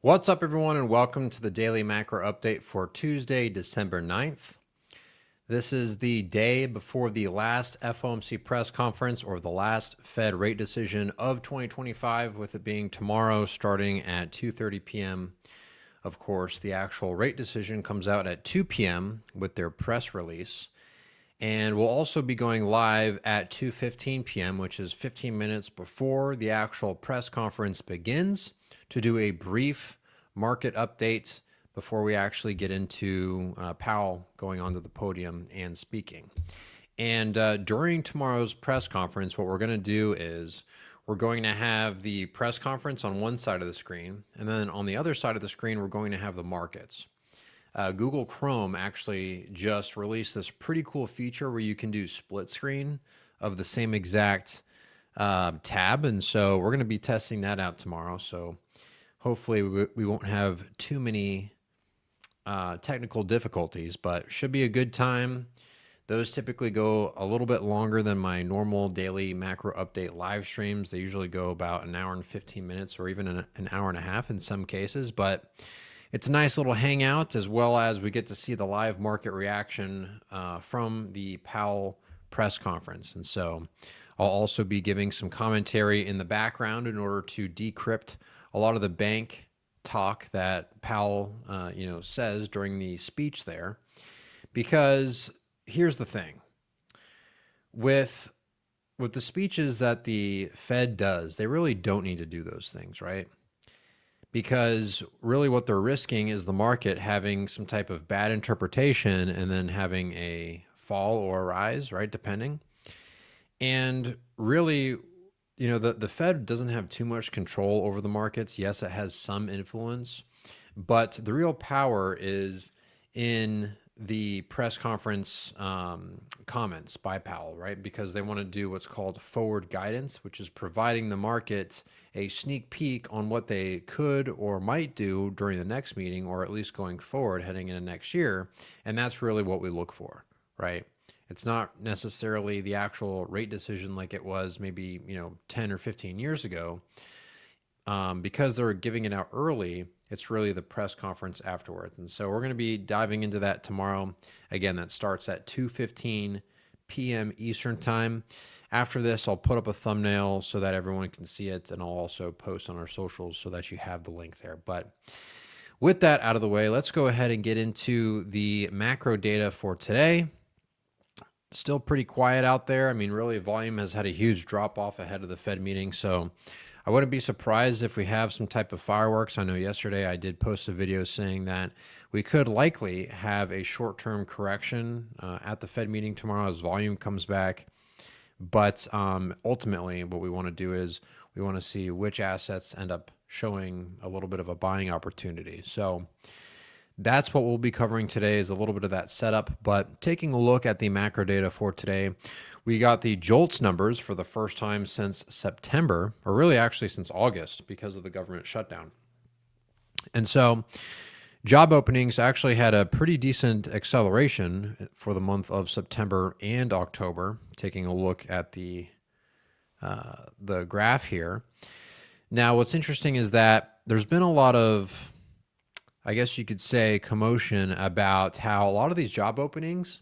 What's up, everyone, and welcome to the Daily Macro Update for Tuesday, December 9th. This is the day before the last FOMC press conference or the last Fed rate decision of 2025, with it being tomorrow starting at 2:30 p.m. Of course, the actual rate decision comes out at 2 p.m. with their press release. And we'll also be going live at 2:15 p.m., which is 15 minutes before the actual press conference begins, to do a brief market update before we actually get into Powell going onto the podium and speaking. And during tomorrow's press conference, what we're going to do is we're going to have the press conference on one side of the screen, and then on the other side of the screen, we're going to have the markets. Google Chrome actually just released this pretty cool feature where you can do split screen of the same exact tab. And so we're going to be testing that out tomorrow. So hopefully we won't have too many technical difficulties, but should be a good time. Those typically go a little bit longer than my normal daily macro update live streams. They usually go about an hour and 15 minutes or even an hour and a half in some cases, but it's a nice little hangout, as well as we get to see the live market reaction from the Powell press conference. And so I'll also be giving some commentary in the background in order to decrypt a lot of the bank talk that Powell says during the speech there. Because here's the thing. With the speeches that the Fed does, they really don't need to do those things, right? Because really what they're risking is the market having some type of bad interpretation and then having a fall or a rise, right? Depending. And really, the Fed doesn't have too much control over the markets. Yes, it has some influence, but the real power is in the press conference comments by Powell, right? Because they want to do what's called forward guidance, which is providing the market a sneak peek on what they could or might do during the next meeting, or at least going forward heading into next year. And that's really what we look for, right? It's not necessarily the actual rate decision like it was maybe 10 or 15 years ago. Because they're giving it out early, it's really the press conference afterwards. And so we're going to be diving into that tomorrow. Again, that starts at 2:15 p.m. Eastern time. After this, I'll put up a thumbnail so that everyone can see it, and I'll also post on our socials so that you have the link there. But with that out of the way, let's go ahead and get into the macro data for today. Still pretty quiet out there. I mean, really, volume has had a huge drop off ahead of the Fed meeting. So I wouldn't be surprised if we have some type of fireworks. I know yesterday I did post a video saying that we could likely have a short-term correction at the Fed meeting tomorrow as volume comes back. But ultimately, what we want to do is we want to see which assets end up showing a little bit of a buying opportunity. So that's what we'll be covering today, is a little bit of that setup. But taking a look at the macro data for today, we got the JOLTS numbers for the first time since September, or really actually since August because of the government shutdown. And so job openings actually had a pretty decent acceleration for the month of September and October, taking a look at the graph here. Now, what's interesting is that there's been a lot of, I guess you could say, commotion about how a lot of these job openings,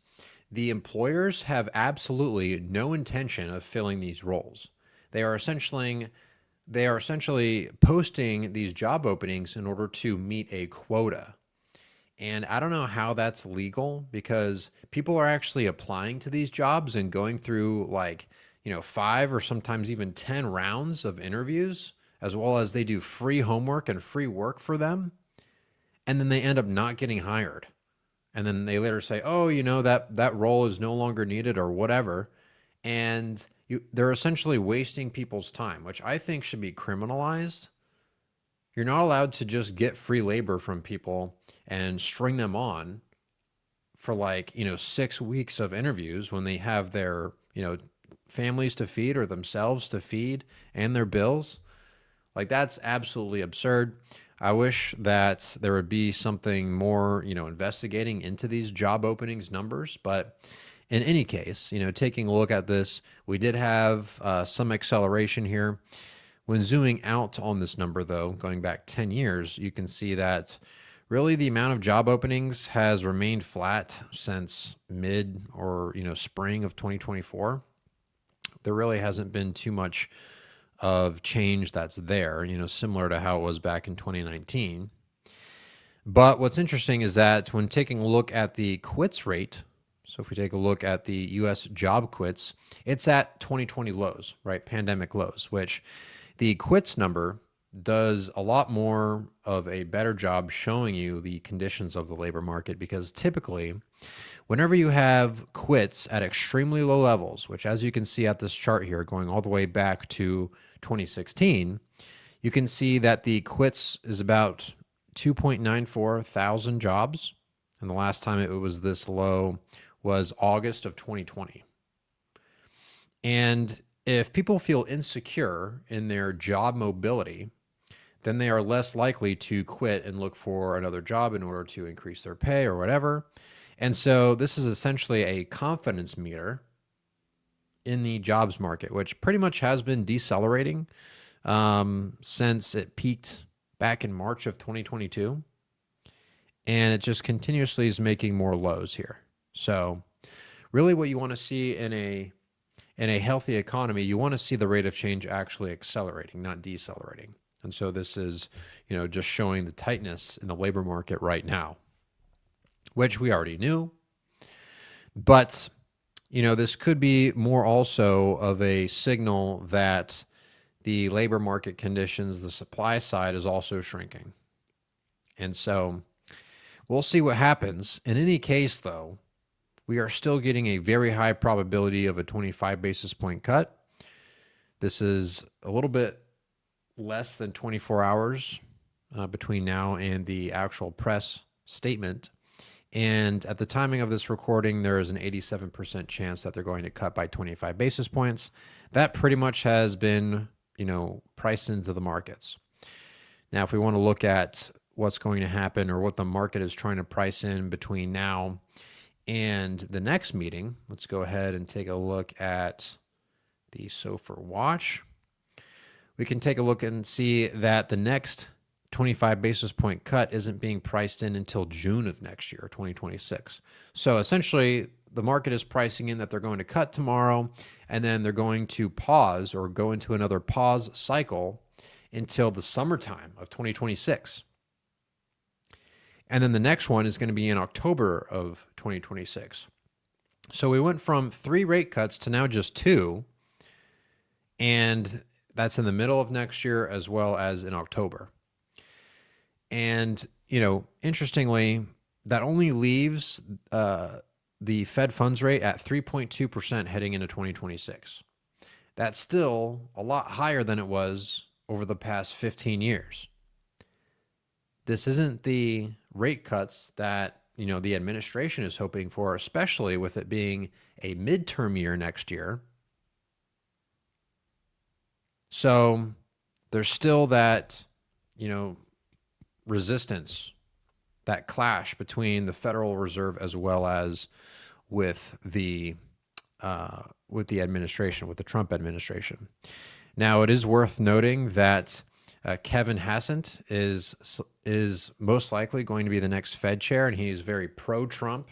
the employers have absolutely no intention of filling these roles. They are essentially posting these job openings in order to meet a quota. And I don't know how that's legal, because people are actually applying to these jobs and going through 5 or sometimes even 10 rounds of interviews, as well as they do free homework and free work for them. And then they end up not getting hired. And then they later say, oh, that role is no longer needed or whatever. And they're essentially wasting people's time, which I think should be criminalized. You're not allowed to just get free labor from people and string them on for 6 weeks of interviews when they have their, families to feed or themselves to feed and their bills. That's absolutely absurd. I wish that there would be something more, investigating into these job openings numbers. But in any case, taking a look at this, we did have some acceleration here. When zooming out on this number, though, going back 10 years, you can see that really the amount of job openings has remained flat since mid or spring of 2024. There really hasn't been too much of change that's there, similar to how it was back in 2019. But what's interesting is that when taking a look at the quits rate, so if we take a look at the US job quits, it's at 2020 lows, right? Pandemic lows, which the quits number does a lot more of a better job showing you the conditions of the labor market, because typically whenever you have quits at extremely low levels, which as you can see at this chart here, going all the way back to 2016, you can see that the quits is about 2.94 thousand jobs. And the last time it was this low was August of 2020. And if people feel insecure in their job mobility, then they are less likely to quit and look for another job in order to increase their pay or whatever. And so this is essentially a confidence meter in the jobs market, which pretty much has been decelerating since it peaked back in March of 2022. And it just continuously is making more lows here. So really what you want to see in a healthy economy, you want to see the rate of change actually accelerating, not decelerating. And so this is, just showing the tightness in the labor market right now, which we already knew. But, this could be more also of a signal that the labor market conditions, the supply side is also shrinking. And so we'll see what happens. In any case, though, we are still getting a very high probability of a 25 basis point cut. This is a little bit less than 24 hours between now and the actual press statement. And at the timing of this recording, there is an 87% chance that they're going to cut by 25 basis points. That pretty much has been, priced into the markets. Now, if we want to look at what's going to happen or what the market is trying to price in between now and the next meeting, let's go ahead and take a look at the SOFR watch. We can take a look and see that the next 25 basis point cut isn't being priced in until June of next year, 2026. So essentially, the market is pricing in that they're going to cut tomorrow, and then they're going to pause or go into another pause cycle until the summertime of 2026. And then the next one is going to be in October of 2026. So we went from 3 rate cuts to now just 2, and that's in the middle of next year as well as in October. And, interestingly, that only leaves the Fed funds rate at 3.2% heading into 2026. That's still a lot higher than it was over the past 15 years. This isn't the rate cuts that, the administration is hoping for, especially with it being a midterm year next year. So there's still that, resistance, that clash between the Federal Reserve as well as with the administration, with the Trump administration. Now, it is worth noting that Kevin Hassett is most likely going to be the next Fed chair, and he's very pro-Trump.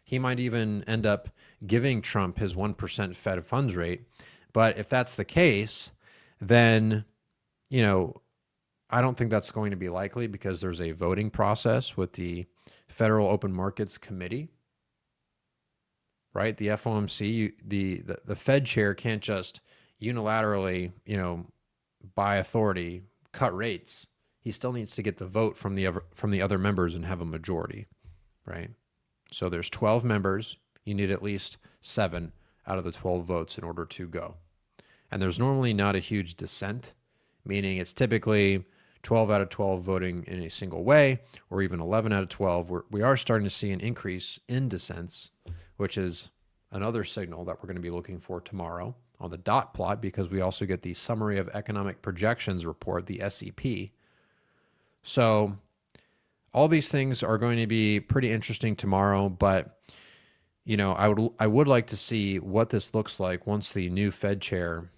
He might even end up giving Trump his 1% Fed funds rate. But if that's the case, then, I don't think that's going to be likely, because there's a voting process with the Federal Open Markets Committee, right? The FOMC, the Fed chair can't just unilaterally, by authority, cut rates. He still needs to get the vote from the other members and have a majority, right? So there's 12 members. You need at least 7 out of the 12 votes in order to go. And there's normally not a huge dissent, meaning it's typically 12 out of 12 voting in a single way, or even 11 out of 12. We are starting to see an increase in dissents, which is another signal that we're going to be looking for tomorrow on the dot plot, because we also get the Summary of Economic Projections report, the SEP. So all these things are going to be pretty interesting tomorrow, but I would like to see what this looks like once the new Fed chair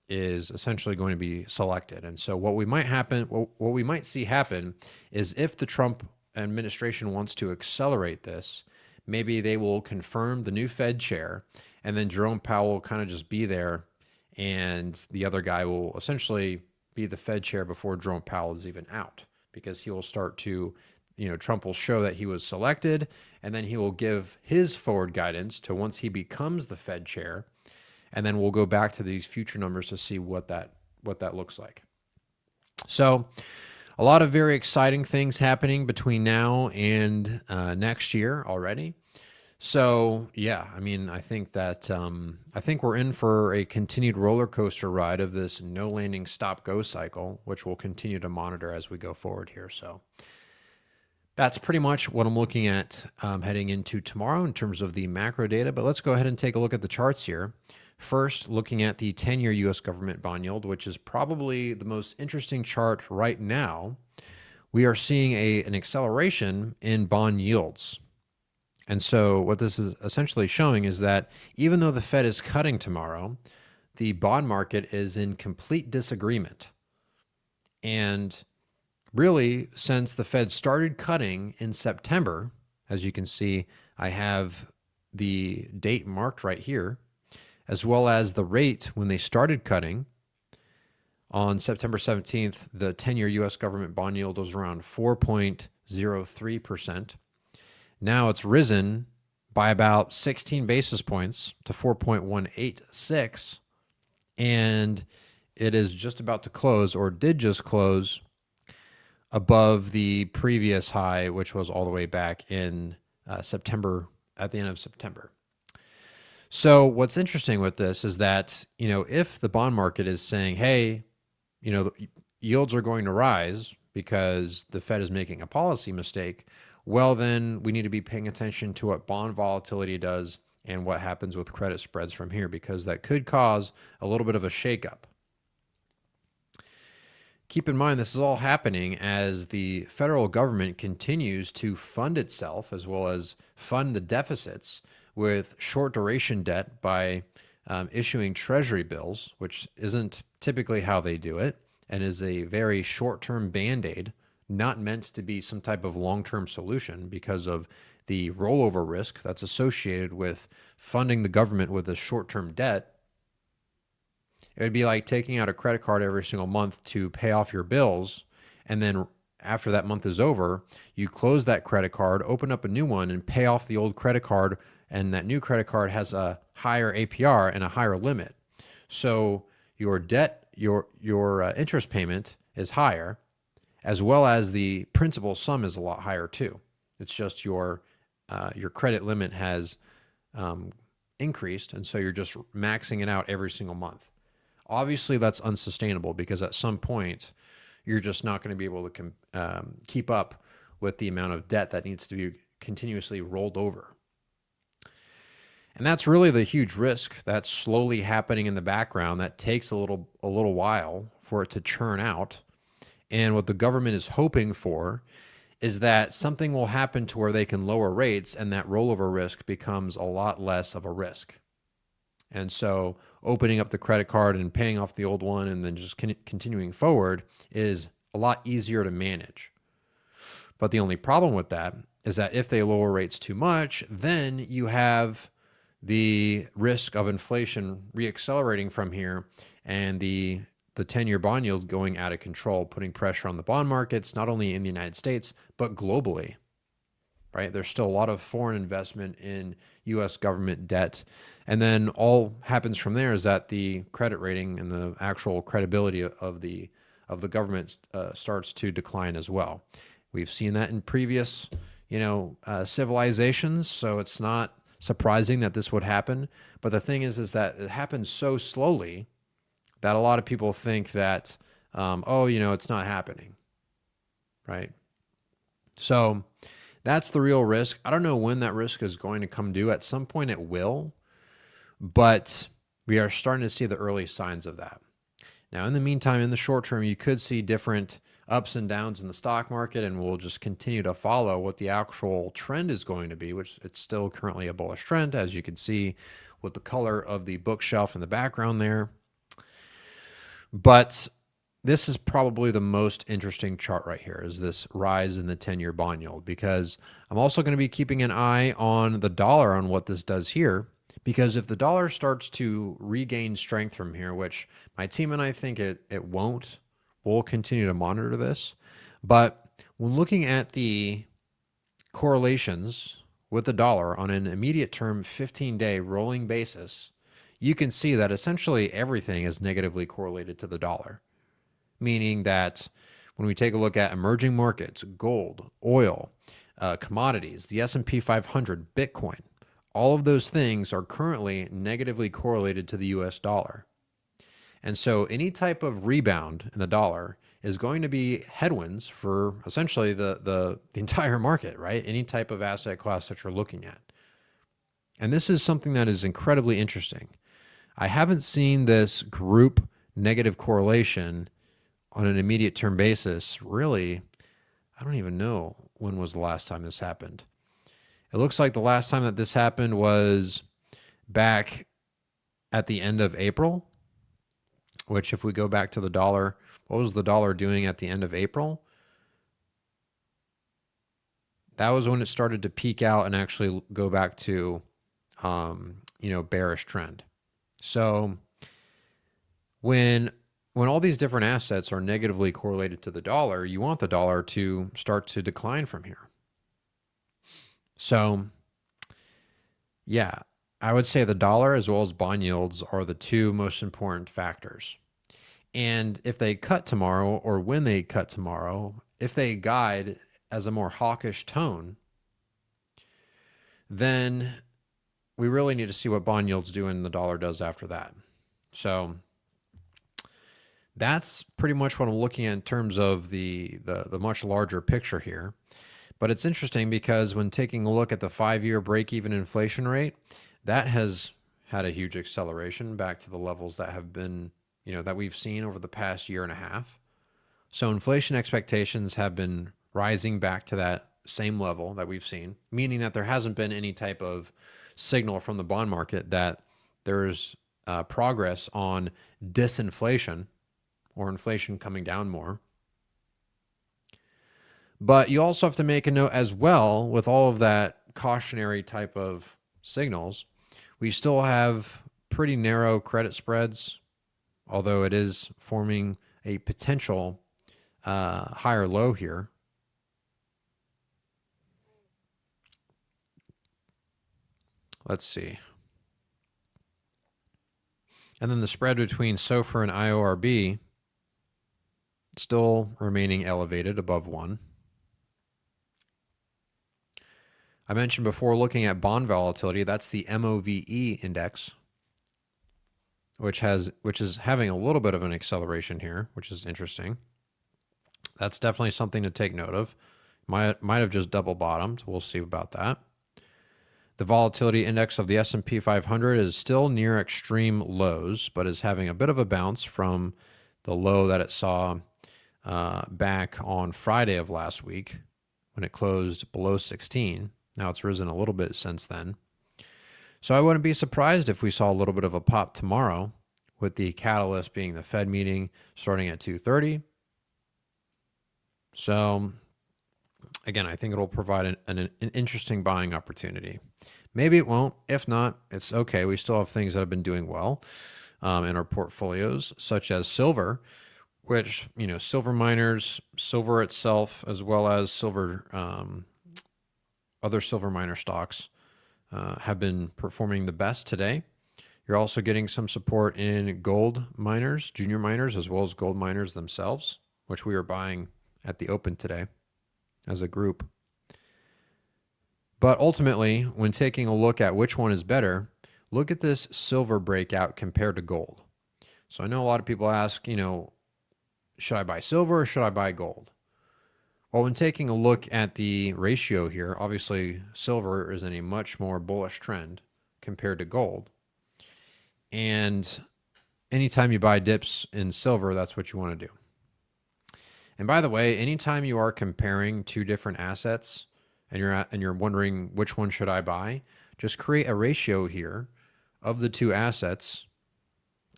is essentially going to be selected. And so what we might see happen is if the Trump administration wants to accelerate this, maybe they will confirm the new Fed chair, and then Jerome Powell will kind of just be there, and the other guy will essentially be the Fed chair before Jerome Powell is even out, because he will start to, Trump will show that he was selected, and then he will give his forward guidance to once he becomes the Fed chair, and then we'll go back to these future numbers to see what that looks like. So a lot of very exciting things happening between now and next year already. So yeah, I mean, I think that I think we're in for a continued roller coaster ride of this no landing stop go cycle, which we'll continue to monitor as we go forward here. So that's pretty much what I'm looking at heading into tomorrow in terms of the macro data. But let's go ahead and take a look at the charts here. First, looking at the 10-year U.S. government bond yield, which is probably the most interesting chart right now. We are seeing an acceleration in bond yields. And so what this is essentially showing is that even though the Fed is cutting tomorrow, the bond market is in complete disagreement. And really, since the Fed started cutting in September, as you can see, I have the date marked right here, as well as the rate when they started cutting. On September 17th, the 10-year U.S. government bond yield was around 4.03%. Now it's risen by about 16 basis points to 4.186, and it is just about to close, or did just close, above the previous high, which was all the way back in September, at the end of September. So what's interesting with this is that, if the bond market is saying, hey, the yields are going to rise because the Fed is making a policy mistake, well, then we need to be paying attention to what bond volatility does and what happens with credit spreads from here, because that could cause a little bit of a shakeup. Keep in mind, this is all happening as the federal government continues to fund itself, as well as fund the deficits with short duration debt by issuing treasury bills, which isn't typically how they do it, and is a very short-term band-aid, not meant to be some type of long-term solution because of the rollover risk that's associated with funding the government with a short-term debt. It would be like taking out a credit card every single month to pay off your bills, and then after that month is over, you close that credit card, open up a new one, and pay off the old credit card, and that new credit card has a higher APR and a higher limit. So your debt, your interest payment is higher, as well as the principal sum is a lot higher too. It's just your credit limit has increased, and so you're just maxing it out every single month. Obviously, that's unsustainable, because at some point, you're just not going to be able to keep up with the amount of debt that needs to be continuously rolled over. And that's really the huge risk that's slowly happening in the background that takes a little while for it to churn out. And what the government is hoping for is that something will happen to where they can lower rates, and that rollover risk becomes a lot less of a risk. And so opening up the credit card and paying off the old one and then just continuing forward is a lot easier to manage. But the only problem with that is that if they lower rates too much, then you have the risk of inflation reaccelerating from here, and the 10-year bond yield going out of control, putting pressure on the bond markets, not only in the United States, but globally, right? There's still a lot of foreign investment in U.S. government debt. And then all happens from there is that the credit rating and the actual credibility of the government starts to decline as well. We've seen that in previous, civilizations, so it's not surprising that this would happen. But the thing is that it happens so slowly that a lot of people think that, it's not happening, right? So that's the real risk. I don't know when that risk is going to come due. At some point it will, but we are starting to see the early signs of that. Now, in the meantime, in the short term, you could see different ups and downs in the stock market, and we'll just continue to follow what the actual trend is going to be, which it's still currently a bullish trend, as you can see with the color of the bookshelf in the background there. But this is probably the most interesting chart right here, is this rise in the 10-year bond yield, because I'm also going to be keeping an eye on the dollar on what this does here, because if the dollar starts to regain strength from here, which my team and I think it won't, we'll continue to monitor this. But when looking at the correlations with the dollar on an immediate term 15-day rolling basis, you can see that essentially everything is negatively correlated to the dollar, meaning that when we take a look at emerging markets, gold, oil, commodities, the S&P 500, Bitcoin, all of those things are currently negatively correlated to the US dollar. And so any type of rebound in the dollar is going to be headwinds for essentially the entire market, right? Any type of asset class that you're looking at. And this is something that is incredibly interesting. I haven't seen this group negative correlation on an immediate term basis. Really, I don't even know when was the last time this happened. It looks like the last time that this happened was back at the end of April, which if we go back to the dollar, what was the dollar doing at the end of April? That was when it started to peak out and actually go back to, bearish trend. So when all these different assets are negatively correlated to the dollar, you want the dollar to start to decline from here. So yeah, I would say the dollar as well as bond yields are the two most important factors. And if they cut tomorrow, or when they cut tomorrow, if they guide as a more hawkish tone, then we really need to see what bond yields do and the dollar does after that. So that's pretty much what I'm looking at in terms of the much larger picture here. But it's interesting because when taking a look at the 5-year break-even inflation rate, that has had a huge acceleration back to the levels that have been, that we've seen over the past year and a half. So inflation expectations have been rising back to that same level that we've seen, meaning that there hasn't been any type of signal from the bond market that there's progress on disinflation or inflation coming down more. But you also have to make a note as well, with all of that cautionary type of signals, we still have pretty narrow credit spreads, although it is forming a potential higher low here. Let's see. And then the spread between SOFR and IORB still remaining elevated above 1. I mentioned before, looking at bond volatility, that's the MOVE index, which is having a little bit of an acceleration here, which is interesting. That's definitely something to take note of. Might have just double bottomed. We'll see about that. The volatility index of the S&P 500 is still near extreme lows, but is having a bit of a bounce from the low that it saw back on Friday of last week when it closed below 16. Now it's risen a little bit since then. So I wouldn't be surprised if we saw a little bit of a pop tomorrow, with the catalyst being the Fed meeting starting at 2:30. So again, I think it'll provide an interesting buying opportunity. Maybe it won't. If not, it's okay. We still have things that have been doing well in our portfolios, such as silver, which, silver miners, silver itself, as well as silver, other silver miner stocks have been performing the best today. You're also getting some support in gold miners, junior miners, as well as gold miners themselves, which we are buying at the open today as a group. But ultimately, when taking a look at which one is better, look at this silver breakout compared to gold. So I know a lot of people ask, should I buy silver or should I buy gold? Well, when taking a look at the ratio here, obviously silver is in a much more bullish trend compared to gold. And anytime you buy dips in silver, that's what you want to do. And by the way, anytime you are comparing two different assets and you're wondering which one should I buy, just create a ratio here of the two assets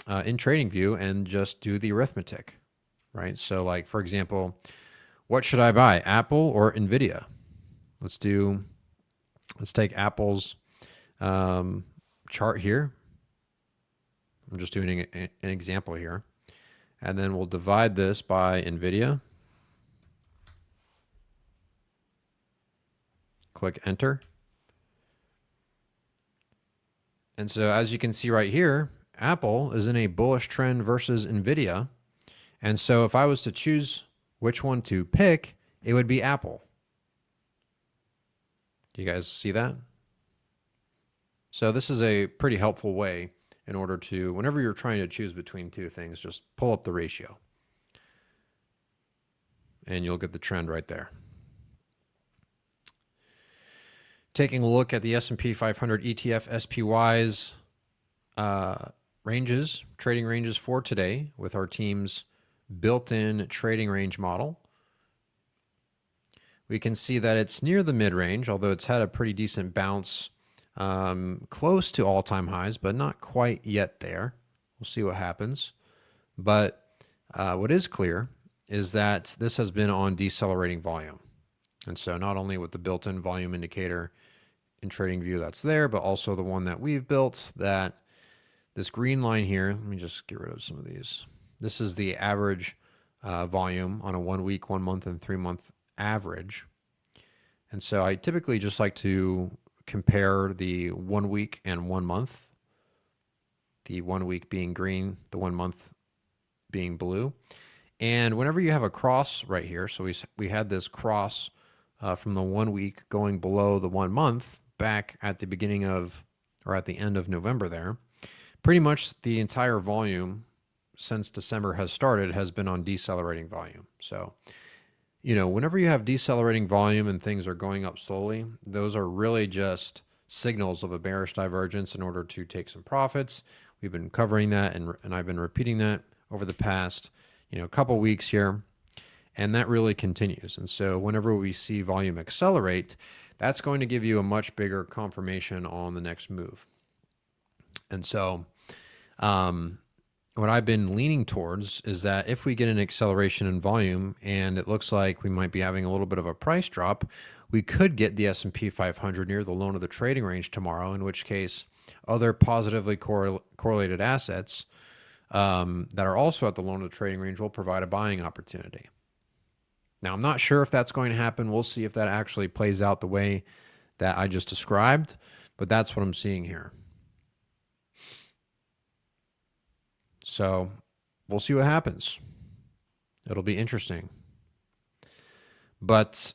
in TradingView and just do the arithmetic, right? So like, for example, what should I buy, Apple or NVIDIA? Let's take Apple's chart here. I'm just doing an example here. And then we'll divide this by NVIDIA. Click enter. And so as you can see right here, Apple is in a bullish trend versus NVIDIA. And so if I was to choose which one to pick, it would be Apple. Do you guys see that? So this is a pretty helpful way in order to, whenever you're trying to choose between two things, just pull up the ratio. And you'll get the trend right there. Taking a look at the S&P 500 ETF SPY's ranges, trading ranges for today with our team's built-in trading range model. We can see that it's near the mid-range, although it's had a pretty decent bounce close to all-time highs, but not quite yet there. We'll see what happens. But what is clear is that this has been on decelerating volume. And so not only with the built-in volume indicator in TradingView that's there, but also the one that we've built, that this green line here, let me just get rid of some of these. This is the average volume on a 1 week, 1 month, and 3 month average. And so I typically just like to compare the 1 week and 1 month, the 1 week being green, the 1 month being blue. And whenever you have a cross right here, so we had this cross from the 1 week going below the 1 month back at the beginning of, or at the end of November there, pretty much the entire volume since December has started has been on decelerating volume. So, you know, whenever you have decelerating volume and things are going up slowly, those are really just signals of a bearish divergence in order to take some profits. We've been covering that, and I've been repeating that over the past, couple weeks here, and that really continues. And so whenever we see volume accelerate, that's going to give you a much bigger confirmation on the next move. And so what I've been leaning towards is that if we get an acceleration in volume and it looks like we might be having a little bit of a price drop, we could get the S&P 500 near the low of the trading range tomorrow, in which case other positively correlated assets that are also at the low of the trading range will provide a buying opportunity. Now, I'm not sure if that's going to happen. We'll see if that actually plays out the way that I just described, but that's what I'm seeing here. So we'll see what happens. It'll be interesting. But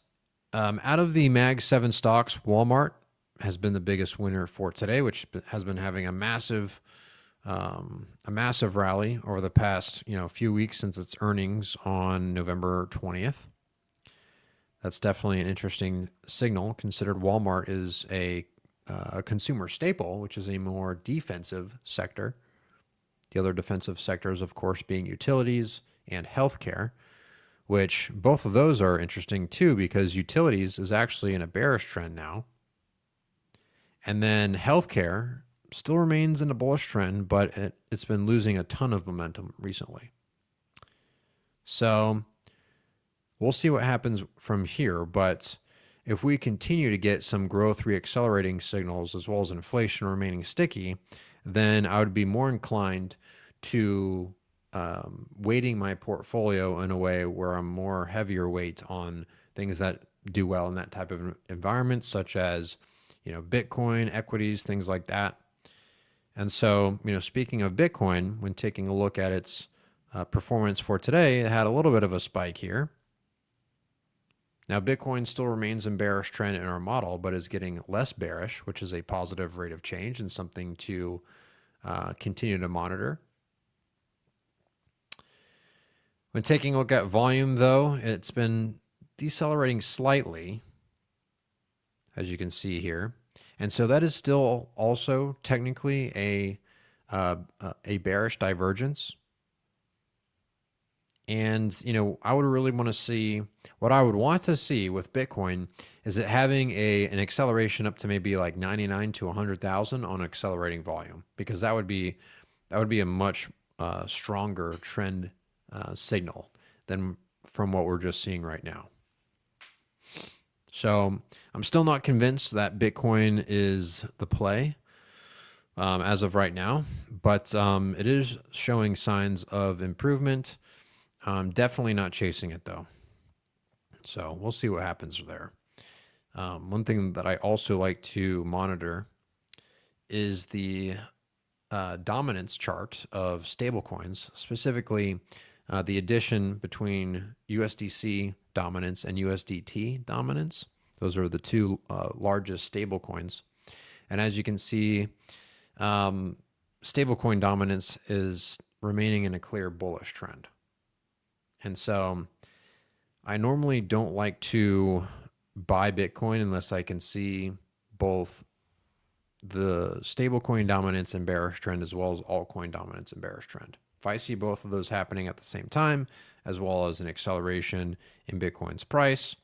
out of the Mag 7 stocks, Walmart has been the biggest winner for today, which has been having a massive rally over the past few weeks since its earnings on November 20th. That's definitely an interesting signal, considered Walmart is a consumer staple, which is a more defensive sector. The other defensive sectors, of course, being utilities and healthcare, which both of those are interesting too, because utilities is actually in a bearish trend now. And then healthcare still remains in a bullish trend, but it's been losing a ton of momentum recently. So we'll see what happens from here. But if we continue to get some growth reaccelerating signals as well as inflation remaining sticky, then I would be more inclined to weighting my portfolio in a way where I'm more heavier weight on things that do well in that type of environment, such as Bitcoin, equities, things like that. And so, speaking of Bitcoin, when taking a look at its performance for today, it had a little bit of a spike here. Now, Bitcoin still remains in bearish trend in our model, but is getting less bearish, which is a positive rate of change and something to continue to monitor. When taking a look at volume, though, it's been decelerating slightly, as you can see here. And so that is still also technically a bearish divergence. And, I would really want to see, what I would want to see with Bitcoin is it having an acceleration up to maybe like 99 to 100,000 on accelerating volume, because that would be That would be a much stronger trend signal than from what we're just seeing right now. So I'm still not convinced that Bitcoin is the play as of right now, but it is showing signs of improvement. Definitely not chasing it though. So we'll see what happens there. One thing that I also like to monitor is the dominance chart of stablecoins, specifically the addition between USDC dominance and USDT dominance. Those are the two largest stablecoins. And as you can see, stablecoin dominance is remaining in a clear bullish trend. And so I normally don't like to buy Bitcoin unless I can see both the stablecoin dominance and bearish trend as well as altcoin dominance and bearish trend. If I see both of those happening at the same time, as well as an acceleration in Bitcoin's price,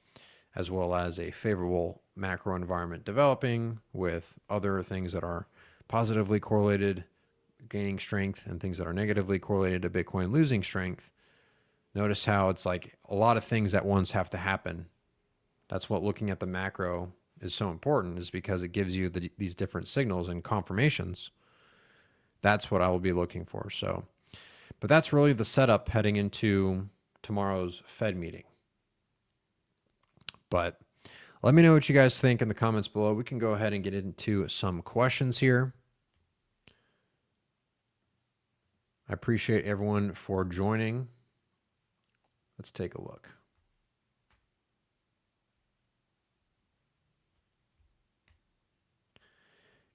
as well as a favorable macro environment developing with other things that are positively correlated gaining strength and things that are negatively correlated to Bitcoin losing strength, notice how it's like a lot of things at once have to happen. That's what looking at the macro is so important, is because it gives you these different signals and confirmations. That's what I will be looking for. So, but that's really the setup heading into tomorrow's Fed meeting. But let me know what you guys think in the comments below. We can go ahead and get into some questions here. I appreciate everyone for joining. Let's take a look.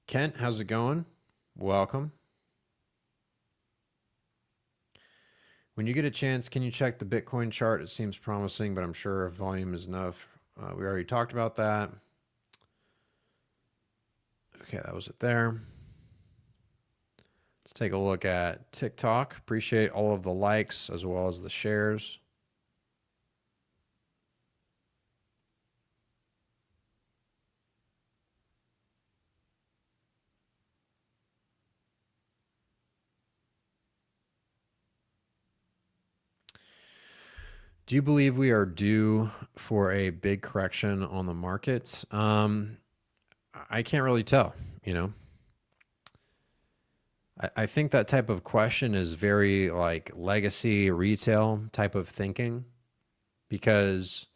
Kent, how's it going? Welcome. When you get a chance, can you check the Bitcoin chart? It seems promising, but I'm sure if volume is enough. We already talked about that. Okay, that was it there. Let's take a look at TikTok. Appreciate all of the likes as well as the shares. Do you believe we are due for a big correction on the markets? I can't really tell, you know. I think that type of question is very like legacy retail type of thinking, because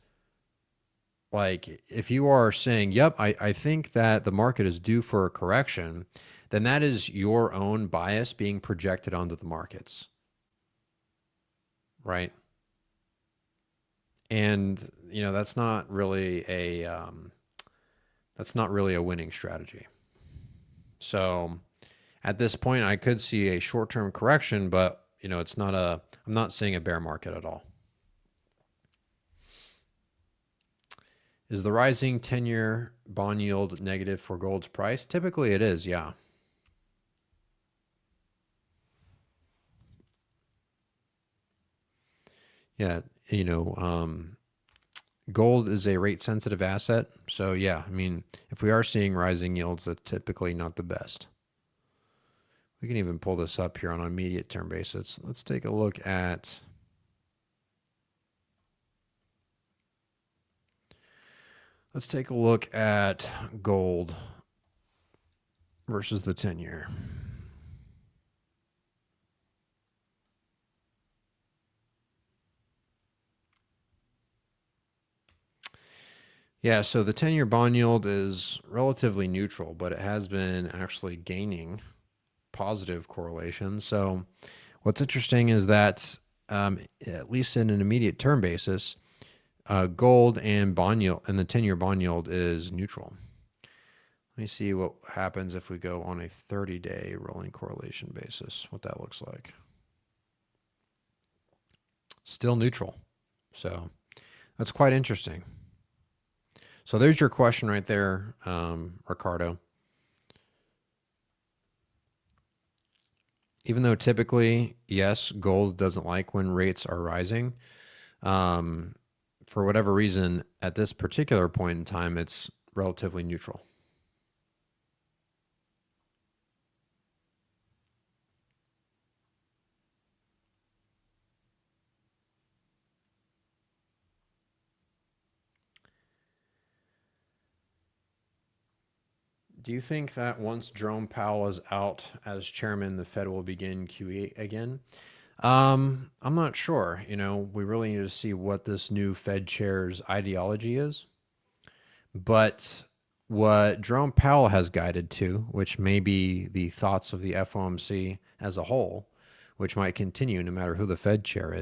like if you are saying, yep, I think that the market is due for a correction, then that is your own bias being projected onto the markets, right? And you know, that's not really a winning strategy. So at this point, I could see a short-term correction, but you know, I'm not seeing a bear market at all. Is the rising 10-year bond yield negative for gold's price? Typically it is, yeah. Yeah, you know, gold is a rate sensitive asset. So yeah, I mean, if we are seeing rising yields, that's typically not the best. We can even pull this up here on an immediate term basis. Let's take a look at gold versus the 10-year. Yeah, so the 10-year bond yield is relatively neutral, but it has been actually gaining positive correlation. So what's interesting is that at least in an immediate term basis, gold and bond yield and the 10-year bond yield is neutral. Let me see what happens if we go on a 30-day rolling correlation basis, what that looks like. Still neutral. So that's quite interesting. So there's your question right there, Ricardo. Even though typically, yes, gold doesn't like when rates are rising, for whatever reason, at this particular point in time, it's relatively neutral. Do you think that once Jerome Powell is out as chairman, the Fed will begin QE again? I'm not sure. We really need to see what this new Fed chair's ideology is. But what Jerome Powell has guided to, which may be the thoughts of the FOMC as a whole, which might continue no matter who the Fed chair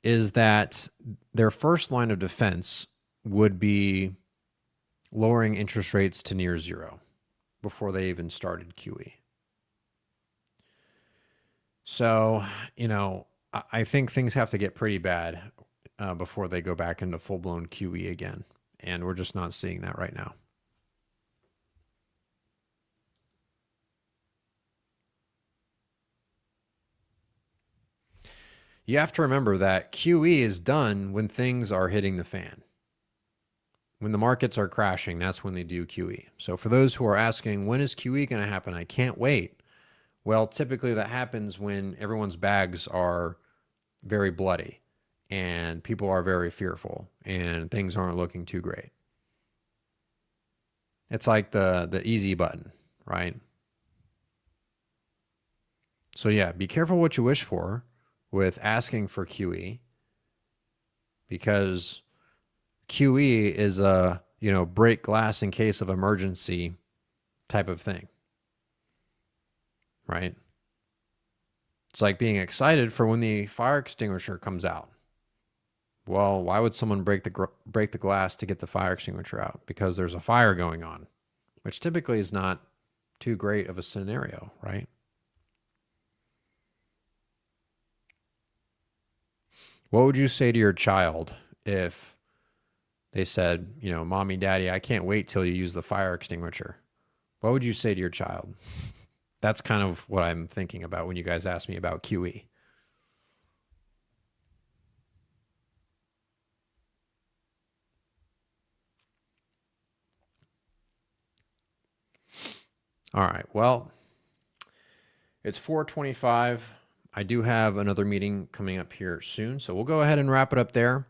is that their first line of defense would be lowering interest rates to near zero before they even started QE. So, I think things have to get pretty bad before they go back into full-blown QE again. And we're just not seeing that right now. You have to remember that QE is done when things are hitting the fan. When the markets are crashing, that's when they do QE. So for those who are asking, when is QE going to happen? I can't wait. Well, typically that happens when everyone's bags are very bloody and people are very fearful and things aren't looking too great. It's like the easy button, right? So yeah, be careful what you wish for with asking for QE, because QE is a, break glass in case of emergency type of thing, right? It's like being excited for when the fire extinguisher comes out. Well, why would someone break the glass to get the fire extinguisher out? Because there's a fire going on, which typically is not too great of a scenario, right? What would you say to your child if they said, Mommy, Daddy, I can't wait till you use the fire extinguisher? What would you say to your child? That's kind of what I'm thinking about when you guys ask me about QE. All right. Well, it's 4:25. I do have another meeting coming up here soon, so we'll go ahead and wrap it up there.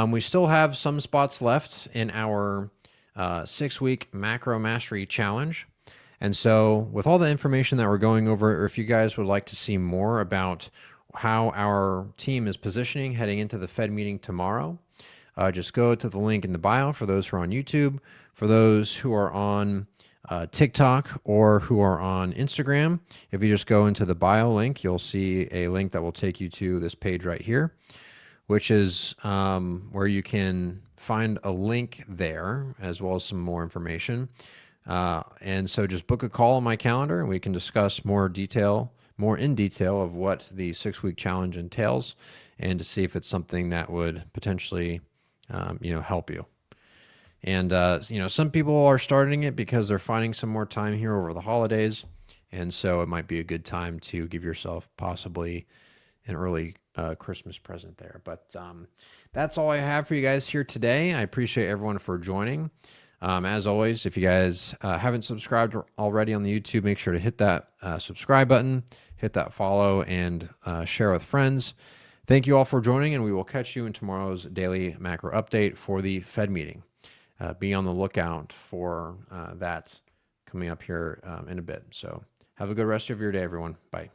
We still have some spots left in our 6-week macro mastery challenge. And so with all the information that we're going over, or if you guys would like to see more about how our team is positioning heading into the Fed meeting tomorrow, just go to the link in the bio for those who are on YouTube. For those who are on TikTok or who are on Instagram, if you just go into the bio link, you'll see a link that will take you to this page right here, which is where you can find a link there as well as some more information. And so just book a call on my calendar and we can discuss more in detail of what the 6-week challenge entails and to see if it's something that would potentially, help you. And, some people are starting it because they're finding some more time here over the holidays. And so it might be a good time to give yourself possibly an early Christmas present there. But that's all I have for you guys here today. I appreciate everyone for joining. As always, if you guys haven't subscribed already on the YouTube, make sure to hit that subscribe button, hit that follow, and share with friends. Thank you all for joining, and we will catch you in tomorrow's daily macro update for the Fed meeting. Be on the lookout for that coming up here in a bit. So have a good rest of your day, everyone. Bye.